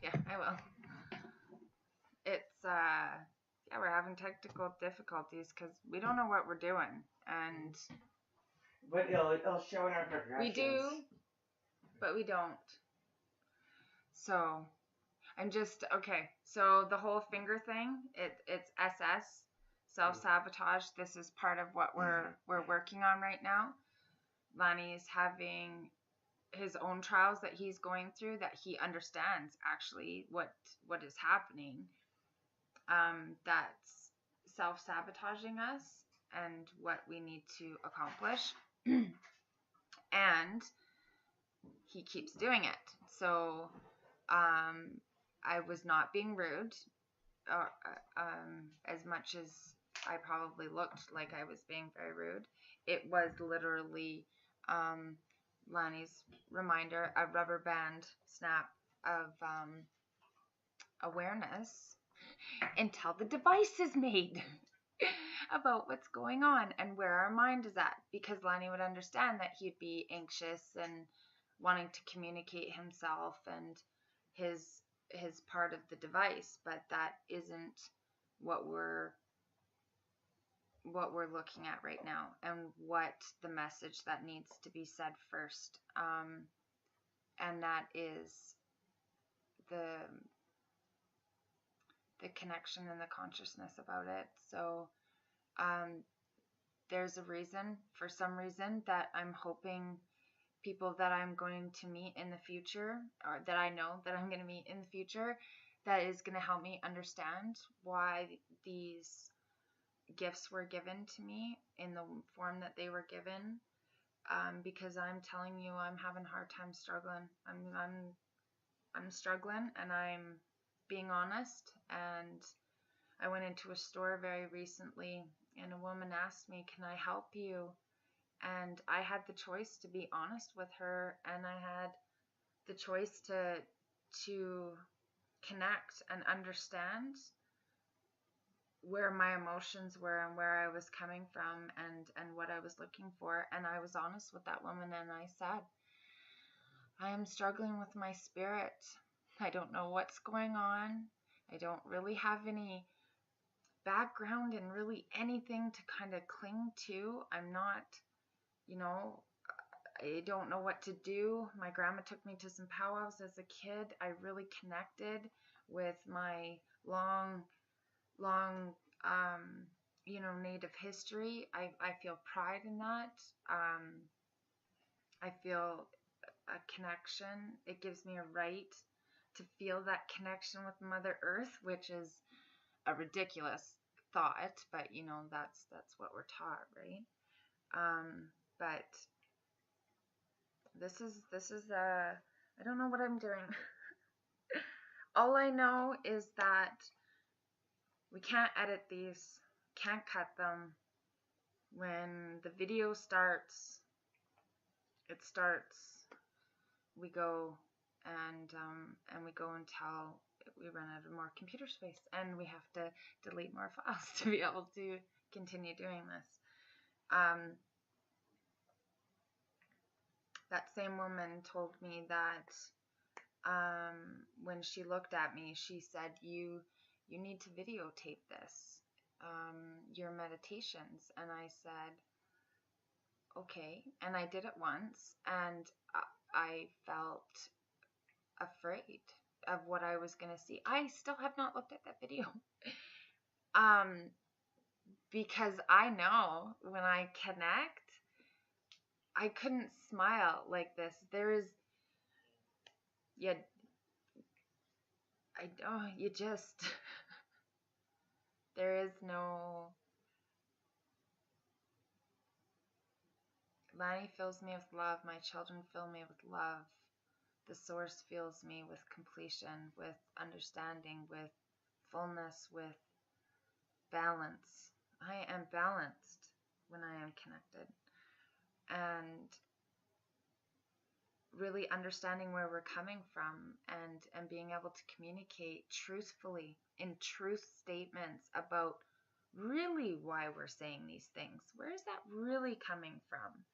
Yeah, I will. It's yeah, we're having technical difficulties because we don't know what we're doing, and But it'll show in our progressions. we do, but we don't. So I'm just okay. So the whole finger thing, it's SS, self-sabotage. This is part of what we're working on right now. Lanny's having his own trials that he's going through, that he understands actually what is happening. That's self-sabotaging us and what we need to accomplish. And he keeps doing it. So I was not being rude, or as much as I probably looked like I was being very rude. It was literally Lanny's reminder, a rubber band snap of awareness until the device is made about what's going on and where our mind is at, because Lanny would understand that he'd be anxious and wanting to communicate himself and his part of the device, but that isn't what we're looking at right now, and what the message that needs to be said first, and that is the connection and the consciousness about it. So there's a reason, for some reason, that I'm hoping people that I'm going to meet in the future, or that I know that I'm going to meet in the future, that is going to help me understand why these gifts were given to me in the form that they were given. Because I'm telling you, I'm having a hard time struggling. I'm struggling, and I'm being honest. And I went into a store very recently, and a woman asked me, "Can I help you?" And I had the choice to be honest with her, and I had the choice to connect and understand where my emotions were and where I was coming from, and what I was looking for. And I was honest with that woman, and I said, I am struggling with my spirit. I don't know what's going on. I don't really have any background and really anything to kind of cling to. I'm not, I don't know what to do. My grandma took me to some powwows as a kid. I really connected with my long, Native history. I feel pride in that. I feel a connection. It gives me a right to feel that connection with Mother Earth, which is a ridiculous thought, but that's what we're taught, right? But this is I don't know what I'm doing. All I know is that we can't edit these, can't cut them. When the video starts, we go and we go until we run out of more computer space, and we have to delete more files to be able to continue doing this. That same woman told me that when she looked at me, she said, you need to videotape this, your meditations. And I said, okay. And I did it once, and I felt afraid of what I was going to see. I still have not looked at that video. Because I know when I connect, I couldn't smile like this. There is, there is no, Lanny fills me with love. My children fill me with love. The source fills me with completion, with understanding, with fullness, with balance. I am balanced when I am connected. And really understanding where we're coming from, and being able to communicate truthfully in truth statements about really why we're saying these things. Where is that really coming from?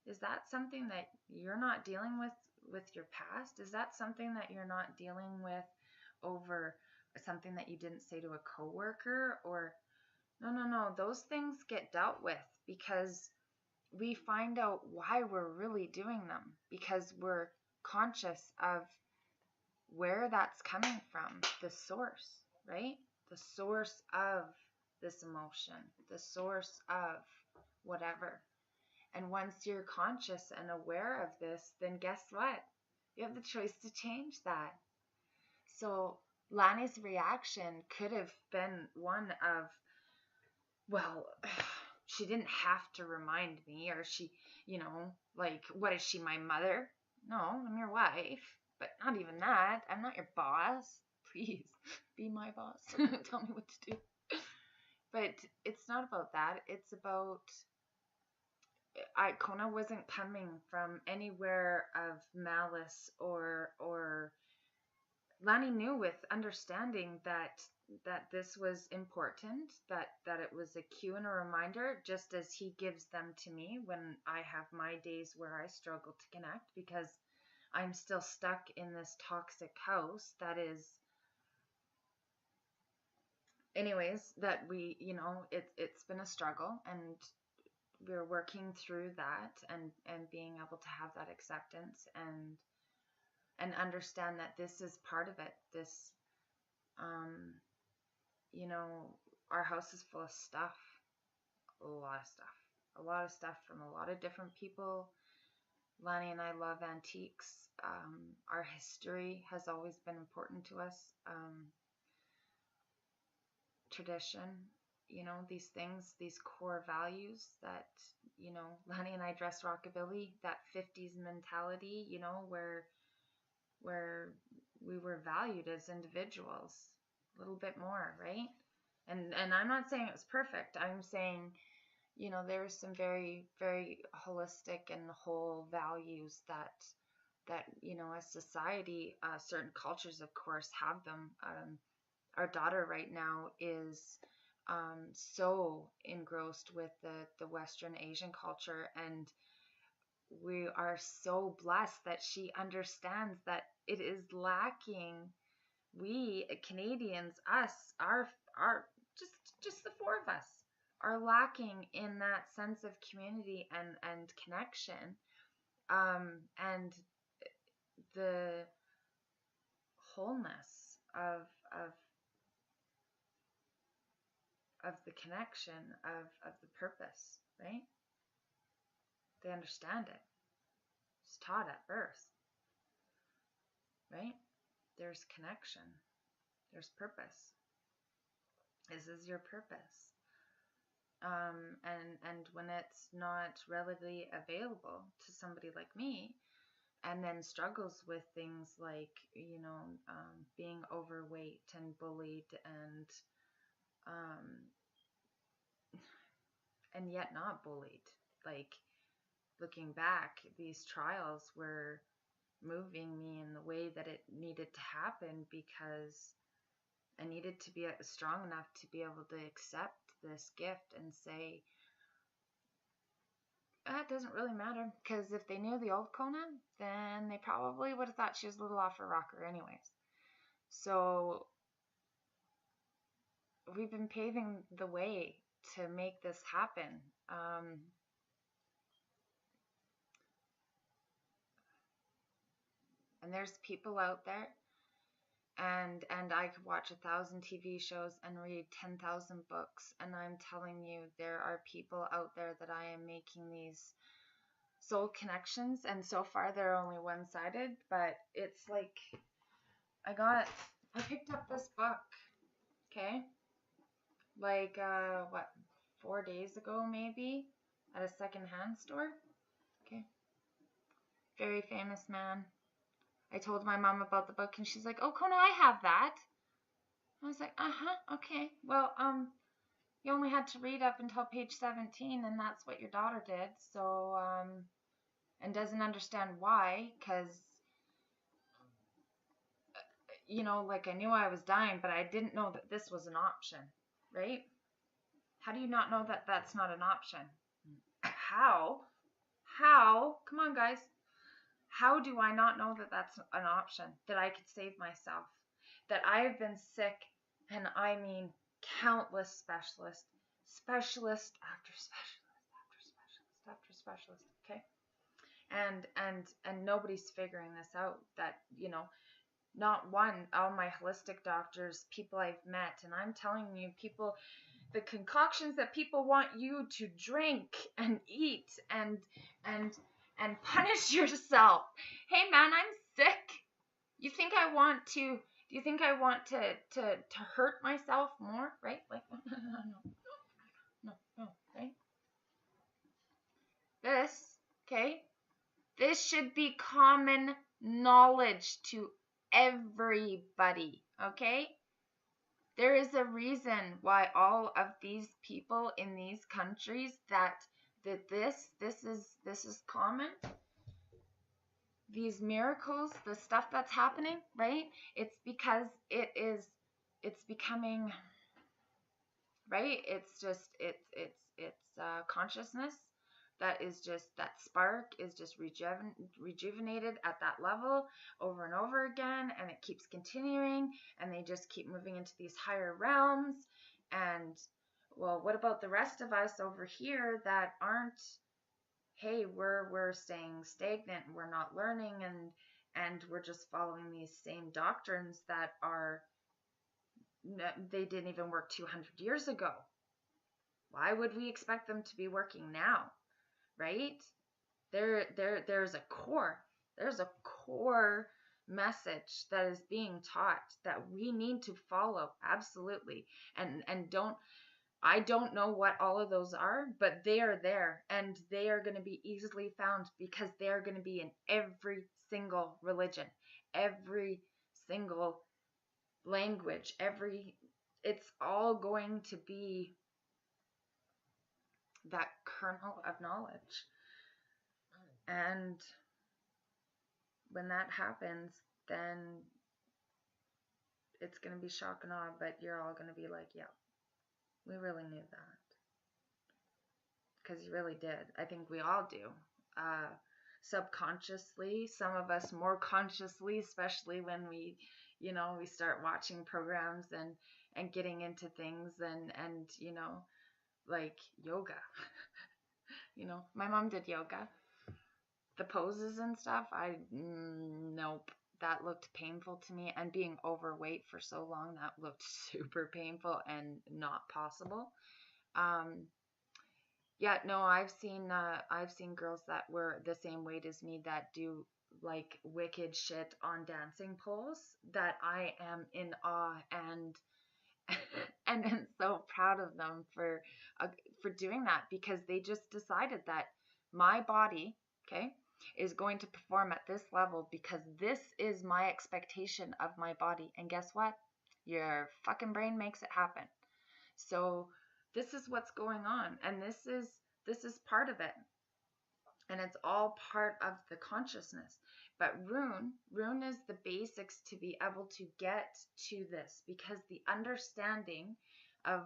Is that something that you're not dealing with your past? Is that something that you're not dealing with over something that you didn't say to a coworker, or no, those things get dealt with because we find out why we're really doing them, because we're conscious of where that's coming from, the source, right? The source of this emotion, the source of whatever. And once you're conscious and aware of this, then guess what? You have the choice to change that. So Lani's reaction could have been one of, well, she didn't have to remind me, or she, like, what is she, my mother? No, I'm your wife. But not even that. I'm not your boss. Please be my boss. Tell me what to do. But it's not about that. It's about, Kona wasn't coming from anywhere of malice, or Lani knew with understanding that this was important, that it was a cue and a reminder, just as he gives them to me when I have my days where I struggle to connect because I'm still stuck in this toxic house that is, anyways, that we, it's been a struggle, and we're working through that, and being able to have that acceptance and understand that this is part of it. This, our house is full of stuff, a lot of stuff from a lot of different people. Lani and I love antiques. Our history has always been important to us. Tradition, these things, these core values that, Lani and I dress rockabilly, that 50s mentality, where we were valued as individuals a little bit more, right? And I'm not saying it was perfect. I'm saying, there's some very, very holistic and whole values that as society, certain cultures, of course, have them. Our daughter right now is so engrossed with the Western Asian culture, and we are so blessed that she understands that it is lacking. We Canadians, us, our just the four of us, are lacking in that sense of community and connection, and the wholeness of the connection of the purpose, right? They understand it. It's taught at birth, right? There's connection. There's purpose. This is your purpose. And when it's not readily available to somebody like me, and then struggles with things like, being overweight and bullied and yet not bullied. Like, looking back, these trials were moving me in the way that it needed to happen, because I needed to be strong enough to be able to accept this gift and say, it doesn't really matter, because if they knew the old Kona, then they probably would have thought she was a little off her rocker anyways. So we've been paving the way to make this happen. And there's people out there, and I could watch 1,000 TV shows and read 10,000 books, and I'm telling you, there are people out there that I am making these soul connections, and so far they're only one-sided, but it's like, I picked up this book, okay, like, 4 days ago maybe, at a secondhand store, okay, very famous man. I told my mom about the book, and she's like, oh, Kona, I have that. I was like, okay. Well, you only had to read up until page 17, and that's what your daughter did. So, and doesn't understand why, because, like, I knew I was dying, but I didn't know that this was an option, right? How do you not know that that's not an option? How? Come on, guys. How do I not know that that's an option, that I could save myself? that I have been sick, and I mean countless specialist after specialist after specialist after specialist, okay? And nobody's figuring this out, that, you know, not one. All my holistic doctors, people I've met, and I'm telling you, people, the concoctions that people want you to drink and eat and punish yourself. Hey man, I'm sick. You think I want to? Do you think I want to hurt myself more? Right? Like no, right? This, okay? This should be common knowledge to everybody, okay? There is a reason why all of these people in these countries that this is common. These miracles, the stuff that's happening, right? It's because it's becoming, right? It's just it's consciousness that is just, that spark is just rejuvenated at that level over and over again, and it keeps continuing, and they just keep moving into these higher realms. And well, what about the rest of us over here that aren't? Hey, we're staying stagnant, we're not learning, and we're just following these same doctrines that are, they didn't even work 200 years ago. Why would we expect them to be working now? Right? There's a core message that is being taught that we need to follow, absolutely. And I don't know what all of those are, but they are there, and they are going to be easily found, because they are going to be in every single religion, every single language, it's all going to be that kernel of knowledge. And when that happens, then it's going to be shock and awe, but you're all going to be like, yeah, we really knew that. Because you really did. I think we all do. Subconsciously, some of us more consciously, especially when we, you know, we start watching programs and getting into things and you know, like yoga. You know, my mom did yoga. The poses and stuff, nope. That looked painful to me, and being overweight for so long, that looked super painful and not possible. Yeah, no, I've seen girls that were the same weight as me that do like wicked shit on dancing poles, that I am in awe and and am so proud of them for doing that, because they just decided that my body, okay, is going to perform at this level because this is my expectation of my body. And guess what? Your fucking brain makes it happen. So this is what's going on, and this is part of it, and it's all part of the consciousness. But rune is the basics to be able to get to this, because the understanding of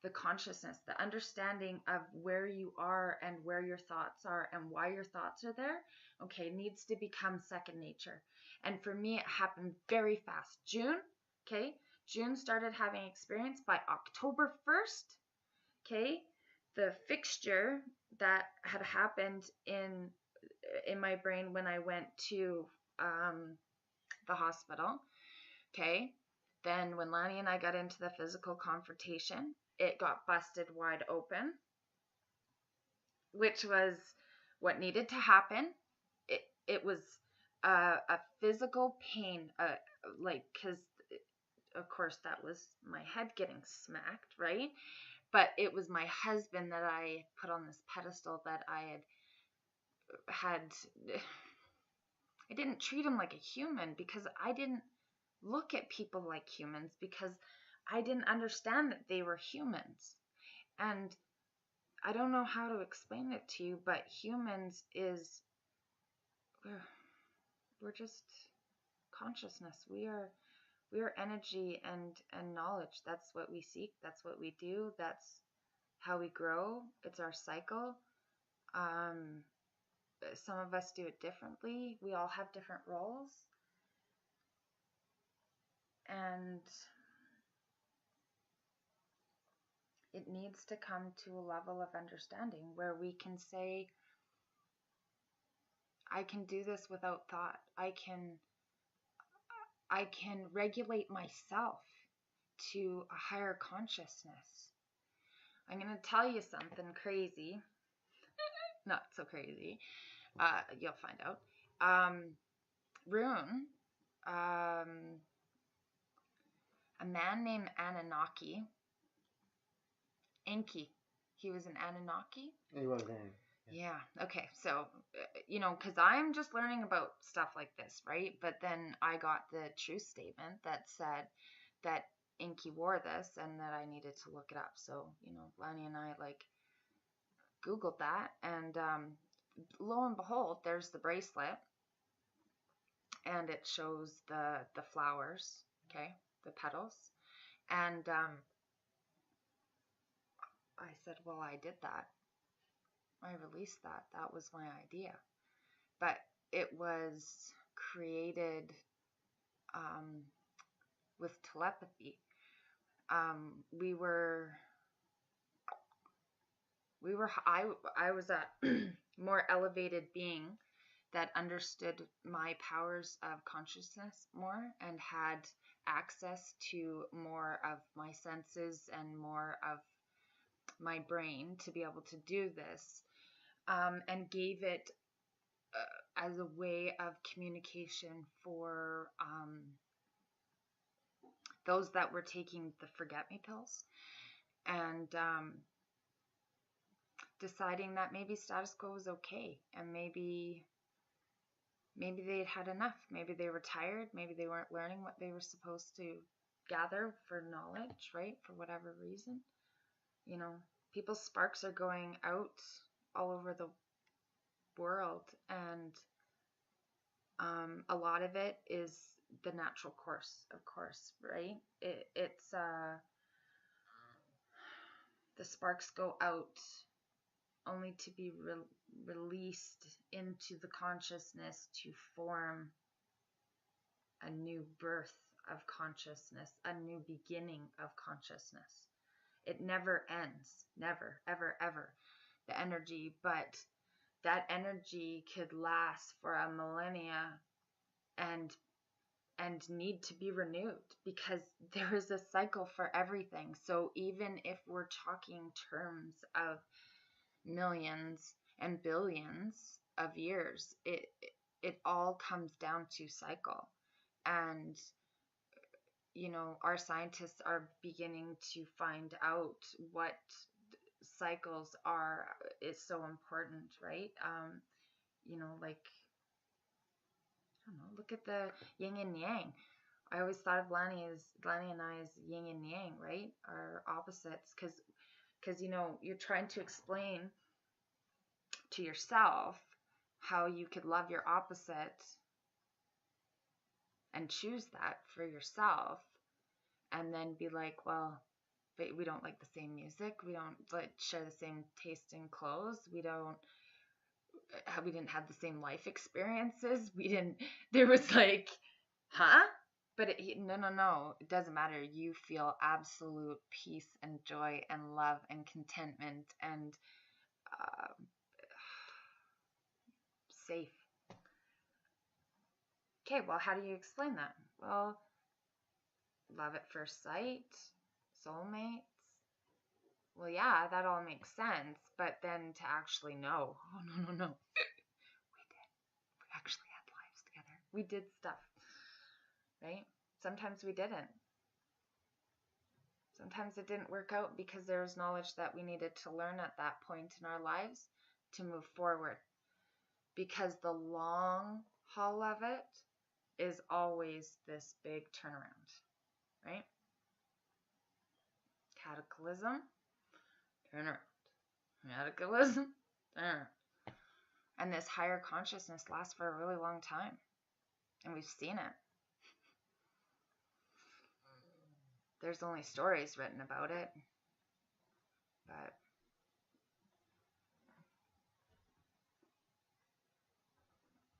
the consciousness, the understanding of where you are and where your thoughts are and why your thoughts are there, okay, needs to become second nature. And for me, it happened very fast. June started having experience. By October 1st, okay, the fixture that had happened in my brain when I went to the hospital, okay, then when Lani and I got into the physical confrontation, it got busted wide open, which was what needed to happen. It was a physical pain, like, because of course that was my head getting smacked, right? But it was my husband that I put on this pedestal, that I didn't treat him like a human, because I didn't look at people like humans, because I didn't understand that they were humans. And I don't know how to explain it to you, but humans is, we're just consciousness. We are energy and knowledge. That's what we seek. That's what we do. That's how we grow. It's our cycle. Some of us do it differently. We all have different roles. And it needs to come to a level of understanding where we can say, I can do this without thought. I can regulate myself to a higher consciousness. I'm going to tell you something crazy. Not so crazy. You'll find out. RUNE, a man named Anunnaki, Enki. He was an Anunnaki? He was in. Yeah. Okay. So, because I'm just learning about stuff like this, right? But then I got the truth statement that said that Enki wore this and that I needed to look it up. So, Lani and I Googled that, and lo and behold, there's the bracelet, and it shows the flowers, okay, the petals, and I said, well, I did that. I released that. That was my idea. But it was created with telepathy. I was a more elevated being that understood my powers of consciousness more and had access to more of my senses and more of my brain to be able to do this, and gave it as a way of communication for those that were taking the forget-me pills, and deciding that maybe status quo was okay, and maybe they'd had enough. Maybe they were tired. Maybe they weren't learning what they were supposed to gather for knowledge, right? For whatever reason. People's sparks are going out all over the world, and a lot of it is the natural course, of course, right? It's the sparks go out only to be released into the consciousness to form a new birth of consciousness, a new beginning of consciousness. It never ends, never, ever, ever, the energy, but that energy could last for a millennia and need to be renewed, because there is a cycle for everything. So even if we're talking terms of millions and billions of years, it all comes down to cycle. And our scientists are beginning to find out what cycles is so important, right? Like, I don't know, look at the yin and yang. I always thought of Lani and I as yin and yang, right? Our opposites, because you're trying to explain to yourself how you could love your opposite and choose that for yourself, and then be like, well, but we don't like the same music, we don't share the same taste in clothes, we didn't have the same life experiences, there was huh? But no, it doesn't matter. You feel absolute peace and joy and love and contentment and safe. Okay, well, how do you explain that? Well, love at first sight, soulmates. Well, yeah, that all makes sense, but then to actually know, oh, no. We did. We actually had lives together. We did stuff, right? Sometimes we didn't. Sometimes it didn't work out because there was knowledge that we needed to learn at that point in our lives to move forward. Because the long haul of it is always this big turnaround, right? Cataclysm, turnaround. Cataclysm, turnaround. And this higher consciousness lasts for a really long time. And we've seen it. There's only stories written about it. But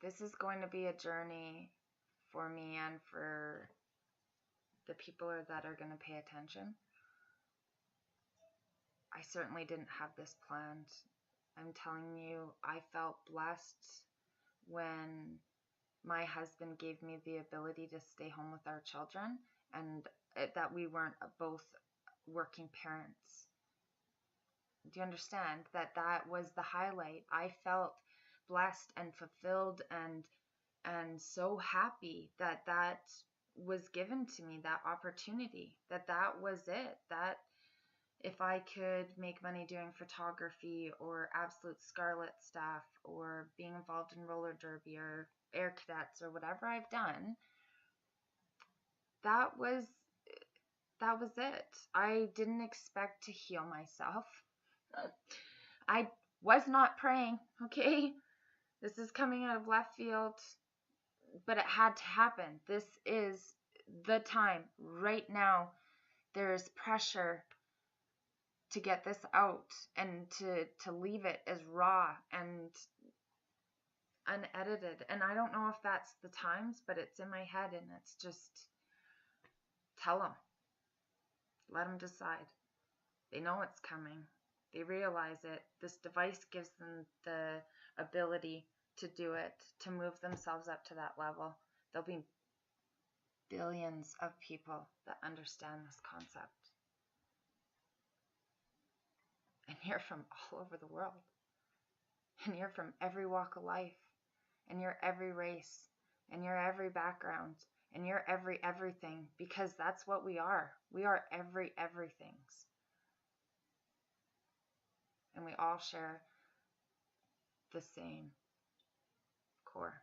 this is going to be a journey for me and for the people that are going to pay attention. I certainly didn't have this planned. I'm telling you, I felt blessed when my husband gave me the ability to stay home with our children, and that we weren't both working parents. Do you understand that was the highlight? I felt blessed and fulfilled and so happy that was given to me, that opportunity, that was it, that if I could make money doing photography or absolute scarlet stuff or being involved in roller derby or air cadets or whatever I've done, that was it. I didn't expect to heal myself. I was not praying, okay? This is coming out of left field, but it had to happen. This is the time. Right now, there's pressure to get this out and to leave it as raw and unedited. And I don't know if that's the times, but it's in my head, and it's just, tell them. Let them decide. They know it's coming. They realize it. This device gives them the ability to do it, to move themselves up to that level. There'll be billions of people that understand this concept. And you're from all over the world. And you're from every walk of life. And you're every race. And you're every background. And you're every everything. Because that's what we are. We are every everythings. And we all share the same core.